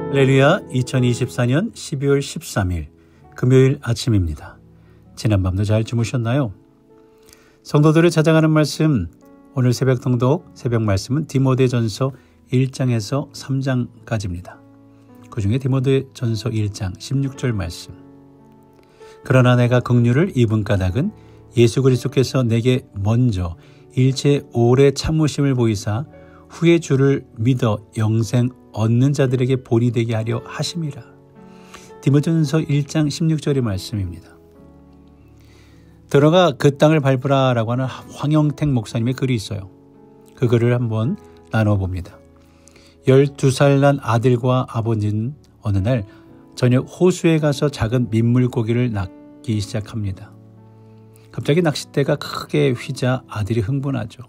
할렐루야. 2024년 12월 13일 금요일 아침입니다. 지난밤도 잘 주무셨나요? 성도들을 찾아가는 말씀, 오늘 새벽 통독, 새벽 말씀은 디모데전서 1장에서 3장까지입니다. 그 중에 디모데전서 1장 16절 말씀. 그러나 내가 긍휼을 입은 까닭은 예수 그리스도께서 내게 먼저 일체 오래 참으심을 보이사 후에 주를 믿어 영생 얻는 자들에게 본이 되게 하려 하심이라. 디모데전서 1장 16절의 말씀입니다. 들어가 그 땅을 밟으라 라고 하는 황영택 목사님의 글이 있어요. 그 글을 한번 나눠봅니다. 12살 난 아들과 아버지는 어느 날 저녁 호수에 가서 작은 민물고기를 낚기 시작합니다. 갑자기 낚싯대가 크게 휘자 아들이 흥분하죠.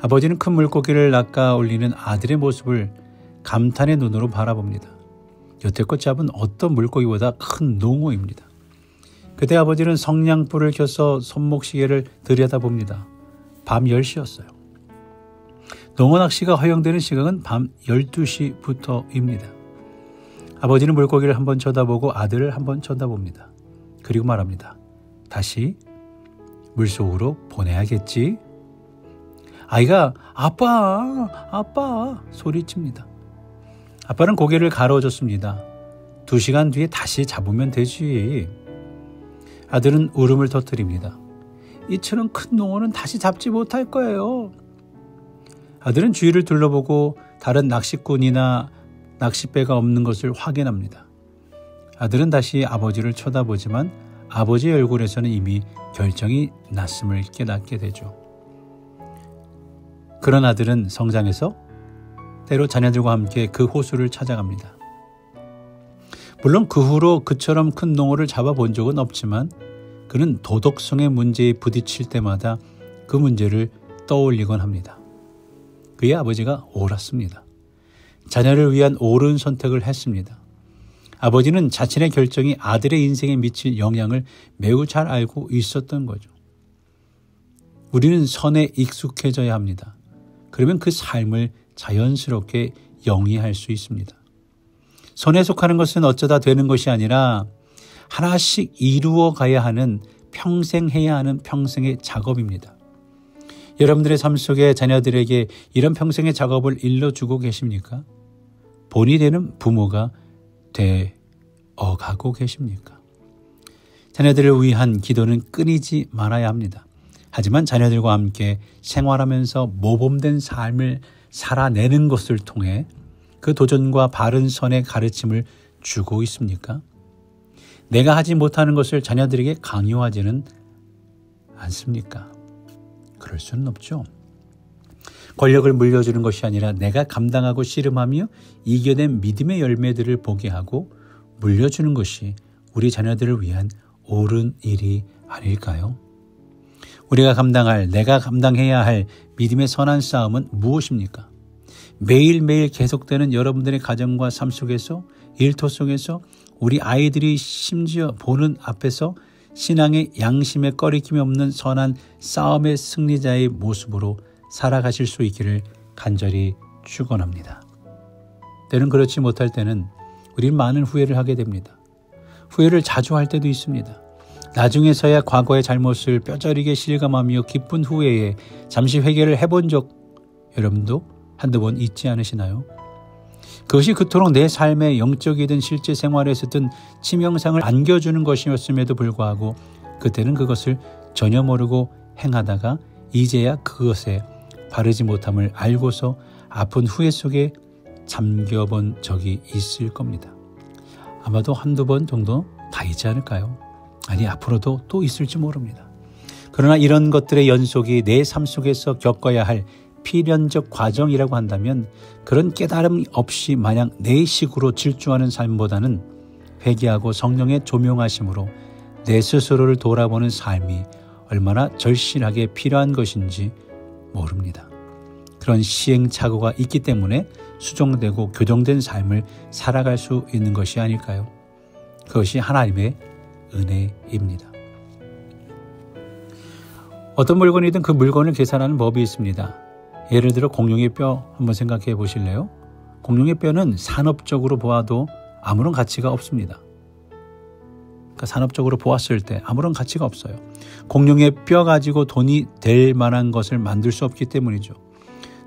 아버지는 큰 물고기를 낚아 올리는 아들의 모습을 감탄의 눈으로 바라봅니다. 여태껏 잡은 어떤 물고기보다 큰 농어입니다. 그때 아버지는 성냥불을 켜서 손목시계를 들여다봅니다. 밤 10시였어요. 농어 낚시가 허용되는 시각은 밤 12시부터입니다. 아버지는 물고기를 한번 쳐다보고 아들을 한번 쳐다봅니다. 그리고 말합니다. 다시 물속으로 보내야겠지? 아이가 아빠 소리칩니다. 아빠는 고개를 가로젓습니다. 2시간 뒤에 다시 잡으면 되지. 아들은 울음을 터뜨립니다. 이처럼 큰 농어는 다시 잡지 못할 거예요. 아들은 주위를 둘러보고 다른 낚시꾼이나 낚싯배가 없는 것을 확인합니다. 아들은 다시 아버지를 쳐다보지만 아버지의 얼굴에서는 이미 결정이 났음을 깨닫게 되죠. 그런 아들은 성장해서 때로 자녀들과 함께 그 호수를 찾아갑니다. 물론 그 후로 그처럼 큰 농어를 잡아본 적은 없지만 그는 도덕성의 문제에 부딪힐 때마다 그 문제를 떠올리곤 합니다. 그의 아버지가 옳았습니다. 자녀를 위한 옳은 선택을 했습니다. 아버지는 자신의 결정이 아들의 인생에 미칠 영향을 매우 잘 알고 있었던 거죠. 우리는 선에 익숙해져야 합니다. 그러면 그 삶을 자연스럽게 영위할 수 있습니다. 선에 속하는 것은 어쩌다 되는 것이 아니라 하나씩 이루어 가야 하는, 평생 해야 하는 평생의 작업입니다. 여러분들의 삶 속에 자녀들에게 이런 평생의 작업을 일러주고 계십니까? 본이 되는 부모가 되어가고 계십니까? 자녀들을 위한 기도는 끊이지 말아야 합니다. 하지만 자녀들과 함께 생활하면서 모범된 삶을 살아내는 것을 통해 그 도전과 바른 선의 가르침을 주고 있습니까? 내가 하지 못하는 것을 자녀들에게 강요하지는 않습니까? 그럴 수는 없죠. 권력을 물려주는 것이 아니라 내가 감당하고 씨름하며 이겨낸 믿음의 열매들을 보게 하고 물려주는 것이 우리 자녀들을 위한 옳은 일이 아닐까요? 우리가 내가 감당해야 할 믿음의 선한 싸움은 무엇입니까? 매일매일 계속되는 여러분들의 가정과 삶 속에서, 일터 속에서, 우리 아이들이 심지어 보는 앞에서 신앙의 양심에 꺼리낌이 없는 선한 싸움의 승리자의 모습으로 살아가실 수 있기를 간절히 축원합니다. 때는 그렇지 못할 때는 우리는 많은 후회를 하게 됩니다. 후회를 자주 할 때도 있습니다. 나중에서야 과거의 잘못을 뼈저리게 실감하며 기쁜 후회에 잠시 회개를 해본 적 여러분도 한두 번 있지 않으시나요? 그것이 그토록 내 삶의 영적이든 실제 생활에서든 치명상을 안겨주는 것이었음에도 불구하고 그때는 그것을 전혀 모르고 행하다가 이제야 그것에 바르지 못함을 알고서 아픈 후회 속에 잠겨본 적이 있을 겁니다. 아마도 한두 번 정도 다 있지 않을까요? 아니, 앞으로도 또 있을지 모릅니다. 그러나 이런 것들의 연속이 내 삶 속에서 겪어야 할 필연적 과정이라고 한다면 그런 깨달음 없이 마냥 내 식으로 질주하는 삶보다는 회개하고 성령의 조명하심으로 내 스스로를 돌아보는 삶이 얼마나 절실하게 필요한 것인지 모릅니다. 그런 시행착오가 있기 때문에 수정되고 교정된 삶을 살아갈 수 있는 것이 아닐까요? 그것이 하나님의 은혜입니다. 어떤 물건이든 그 물건을 계산하는 법이 있습니다. 예를 들어 공룡의 뼈 한번 생각해 보실래요? 공룡의 뼈는 산업적으로 보아도 아무런 가치가 없습니다. 그러니까 산업적으로 보았을 때 아무런 가치가 없어요. 공룡의 뼈 가지고 돈이 될 만한 것을 만들 수 없기 때문이죠.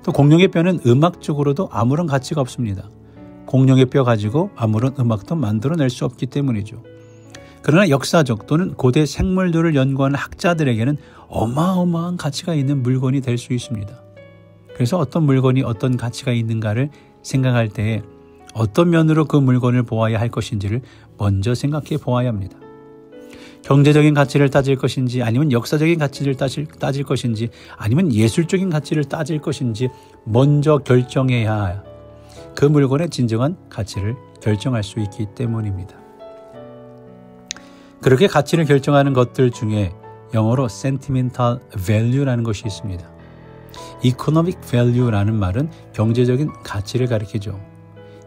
또 공룡의 뼈는 음악적으로도 아무런 가치가 없습니다. 공룡의 뼈 가지고 아무런 음악도 만들어낼 수 없기 때문이죠. 그러나 역사적 또는 고대 생물들을 연구하는 학자들에게는 어마어마한 가치가 있는 물건이 될 수 있습니다. 그래서 어떤 물건이 어떤 가치가 있는가를 생각할 때에 어떤 면으로 그 물건을 보아야 할 것인지를 먼저 생각해 보아야 합니다. 경제적인 가치를 따질 것인지 아니면 역사적인 가치를 따질 것인지 아니면 예술적인 가치를 따질 것인지 먼저 결정해야 그 물건의 진정한 가치를 결정할 수 있기 때문입니다. 그렇게 가치를 결정하는 것들 중에 영어로 sentimental value라는 것이 있습니다. economic value라는 말은 경제적인 가치를 가리키죠.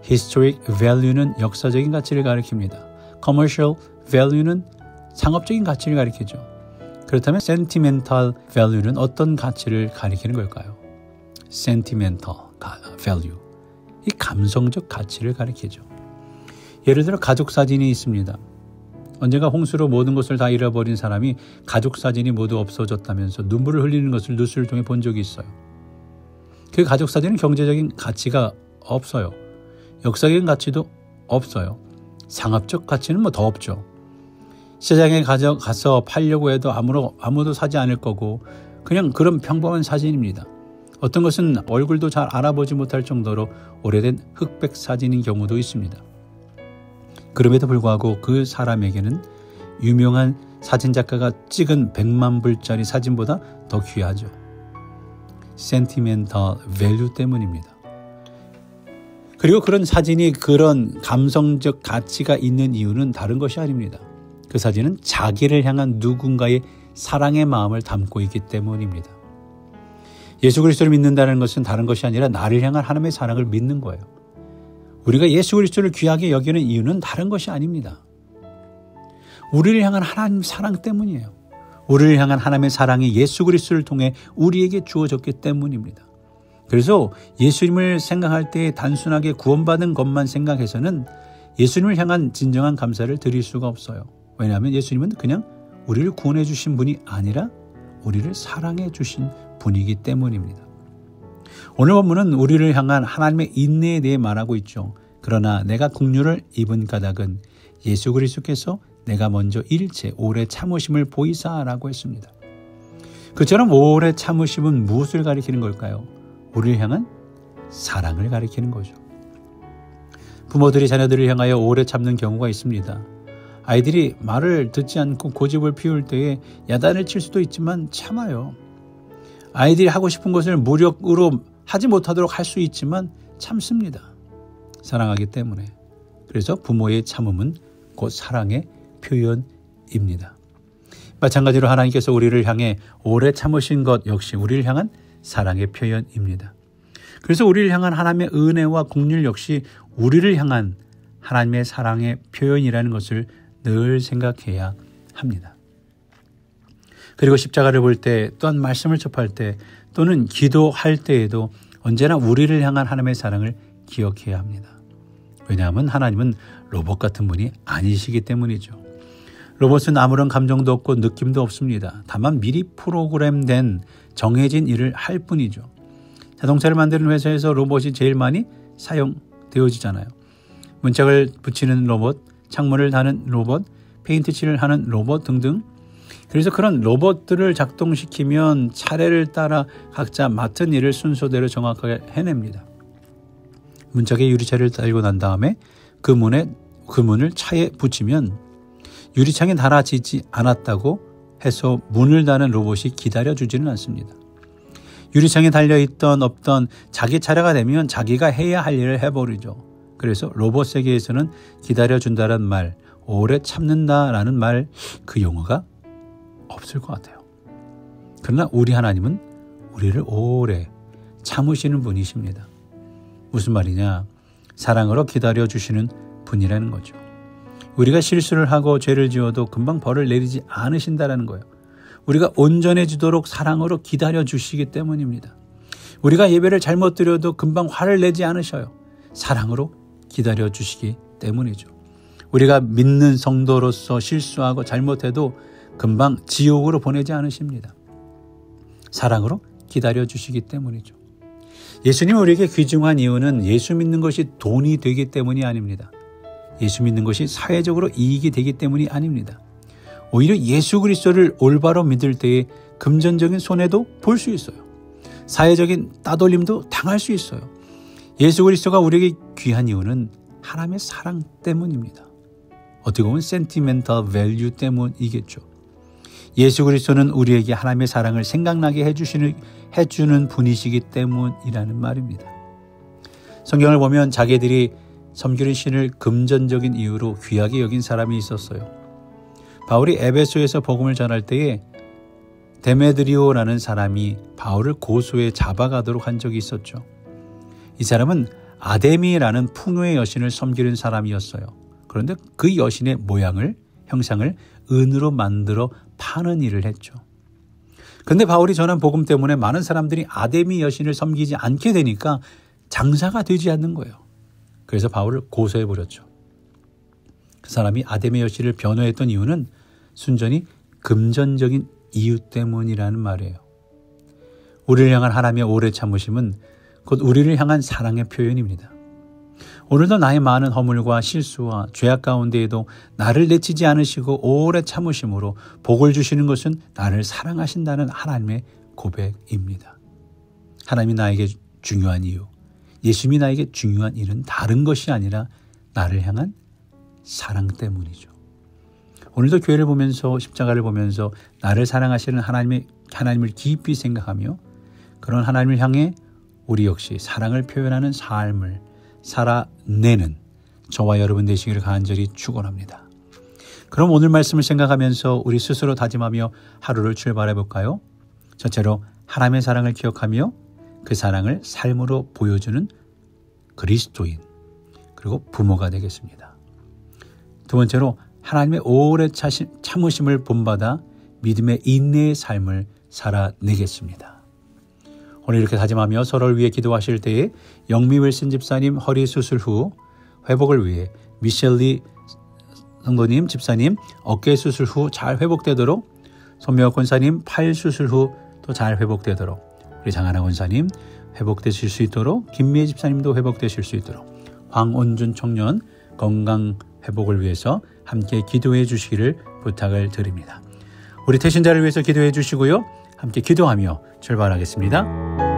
historic value는 역사적인 가치를 가리킵니다. commercial value는 상업적인 가치를 가리키죠. 그렇다면 sentimental value는 어떤 가치를 가리키는 걸까요? sentimental value, 이 감성적 가치를 가리키죠. 예를 들어 가족 사진이 있습니다. 언젠가 홍수로 모든 것을 다 잃어버린 사람이 가족 사진이 모두 없어졌다면서 눈물을 흘리는 것을 뉴스를 통해 본 적이 있어요. 그 가족 사진은 경제적인 가치가 없어요. 역사적인 가치도 없어요. 상업적 가치는 더 없죠. 시장에 가서 팔려고 해도 아무도 사지 않을 거고 그냥 그런 평범한 사진입니다. 어떤 것은 얼굴도 잘 알아보지 못할 정도로 오래된 흑백 사진인 경우도 있습니다. 그럼에도 불구하고 그 사람에게는 유명한 사진작가가 찍은 100만 불짜리 사진보다 더 귀하죠. sentimental value 때문입니다. 그리고 그런 사진이 그런 감성적 가치가 있는 이유는 다른 것이 아닙니다. 그 사진은 자기를 향한 누군가의 사랑의 마음을 담고 있기 때문입니다. 예수 그리스도를 믿는다는 것은 다른 것이 아니라 나를 향한 하나님의 사랑을 믿는 거예요. 우리가 예수 그리스도를 귀하게 여기는 이유는 다른 것이 아닙니다. 우리를 향한 하나님 사랑 때문이에요. 우리를 향한 하나님의 사랑이 예수 그리스도를 통해 우리에게 주어졌기 때문입니다. 그래서 예수님을 생각할 때 단순하게 구원받은 것만 생각해서는 예수님을 향한 진정한 감사를 드릴 수가 없어요. 왜냐하면 예수님은 그냥 우리를 구원해 주신 분이 아니라 우리를 사랑해 주신 분이기 때문입니다. 오늘 본문은 우리를 향한 하나님의 인내에 대해 말하고 있죠. 그러나 내가 긍휼을 입은 까닭은 예수 그리스도께서 내가 먼저 일체 오래 참으심을 보이사라고 했습니다. 그처럼 오래 참으심은 무엇을 가리키는 걸까요? 우리를 향한 사랑을 가리키는 거죠. 부모들이 자녀들을 향하여 오래 참는 경우가 있습니다. 아이들이 말을 듣지 않고 고집을 피울 때에 야단을 칠 수도 있지만 참아요. 아이들이 하고 싶은 것을 무력으로 하지 못하도록 할 수 있지만 참습니다. 사랑하기 때문에. 그래서 부모의 참음은 곧 사랑의 표현입니다. 마찬가지로 하나님께서 우리를 향해 오래 참으신 것 역시 우리를 향한 사랑의 표현입니다. 그래서 우리를 향한 하나님의 은혜와 긍휼 역시 우리를 향한 하나님의 사랑의 표현이라는 것을 늘 생각해야 합니다. 그리고 십자가를 볼 때 또한 말씀을 접할 때 또는 기도할 때에도 언제나 우리를 향한 하나님의 사랑을 기억해야 합니다. 왜냐하면 하나님은 로봇 같은 분이 아니시기 때문이죠. 로봇은 아무런 감정도 없고 느낌도 없습니다. 다만 미리 프로그램된 정해진 일을 할 뿐이죠. 자동차를 만드는 회사에서 로봇이 제일 많이 사용되어지잖아요. 문짝을 붙이는 로봇, 창문을 다는 로봇, 페인트 칠을 하는 로봇 등등. 그래서 그런 로봇들을 작동시키면 차례를 따라 각자 맡은 일을 순서대로 정확하게 해냅니다. 문짝에 유리차를 달고 난 다음에 그 문을 차에 붙이면 유리창에 달아지지 않았다고 해서 문을 닫는 로봇이 기다려주지는 않습니다. 유리창에 달려있던 없던 자기 차례가 되면 자기가 해야 할 일을 해버리죠. 그래서 로봇 세계에서는 기다려준다는 말, 오래 참는다라는 말, 그 용어가 없을 것 같아요. 그러나 우리 하나님은 우리를 오래 참으시는 분이십니다. 무슨 말이냐? 사랑으로 기다려주시는 분이라는 거죠. 우리가 실수를 하고 죄를 지어도 금방 벌을 내리지 않으신다는 거예요. 우리가 온전해지도록 사랑으로 기다려주시기 때문입니다. 우리가 예배를 잘못 드려도 금방 화를 내지 않으셔요. 사랑으로 기다려 주시기 때문이죠. 우리가 믿는 성도로서 실수하고 잘못해도 금방 지옥으로 보내지 않으십니다. 사랑으로 기다려 주시기 때문이죠. 예수님이 우리에게 귀중한 이유는 예수 믿는 것이 돈이 되기 때문이 아닙니다. 예수 믿는 것이 사회적으로 이익이 되기 때문이 아닙니다. 오히려 예수 그리스도를 올바로 믿을 때에 금전적인 손해도 볼 수 있어요. 사회적인 따돌림도 당할 수 있어요. 예수 그리스도가 우리에게 귀한 이유는 하나님의 사랑 때문입니다. 어떻게 보면 센티멘탈 밸류 때문이겠죠. 예수 그리스도는 우리에게 하나님의 사랑을 생각나게 해주는 분이시기 때문이라는 말입니다. 성경을 보면 자기들이 섬기는 신을 금전적인 이유로 귀하게 여긴 사람이 있었어요. 바울이 에베소에서 복음을 전할 때에 데메드리오라는 사람이 바울을 고소해 잡아가도록 한 적이 있었죠. 이 사람은 아데미라는 풍요의 여신을 섬기는 사람이었어요. 그런데 그 여신의 모양을, 형상을 은으로 만들어 파는 일을 했죠. 그런데 바울이 전한 복음 때문에 많은 사람들이 아데미 여신을 섬기지 않게 되니까 장사가 되지 않는 거예요. 그래서 바울을 고소해버렸죠. 그 사람이 아데미 여신을 변호했던 이유는 순전히 금전적인 이유 때문이라는 말이에요. 우리를 향한 하나님의 오래 참으심은 곧 우리를 향한 사랑의 표현입니다. 오늘도 나의 많은 허물과 실수와 죄악 가운데에도 나를 내치지 않으시고 오래 참으심으로 복을 주시는 것은 나를 사랑하신다는 하나님의 고백입니다. 하나님이 나에게 중요한 이유, 예수님이 나에게 중요한 일은 다른 것이 아니라 나를 향한 사랑 때문이죠. 오늘도 교회를 보면서 십자가를 보면서 나를 사랑하시는 하나님을 깊이 생각하며 그런 하나님을 향해 우리 역시 사랑을 표현하는 삶을 살아내는 저와 여러분 되시기를 간절히 축원합니다. 그럼 오늘 말씀을 생각하면서 우리 스스로 다짐하며 하루를 출발해 볼까요? 첫째로 하나님의 사랑을 기억하며 그 사랑을 삶으로 보여주는 그리스도인 그리고 부모가 되겠습니다. 두 번째로 하나님의 오래 참으심을 본받아 믿음의 인내의 삶을 살아내겠습니다. 오늘 이렇게 다짐하며 서로를 위해 기도하실 때에 영미 윌슨 집사님 허리 수술 후 회복을 위해 미셸리 성도님 집사님 어깨 수술 후 잘 회복되도록, 손명호 권사님 팔 수술 후 또 잘 회복되도록, 우리 장하나 권사님 회복되실 수 있도록, 김미애 집사님도 회복되실 수 있도록, 황온준 청년 건강 회복을 위해서 함께 기도해 주시기를 부탁을 드립니다. 우리 태신자를 위해서 기도해 주시고요. 함께 기도하며 출발하겠습니다.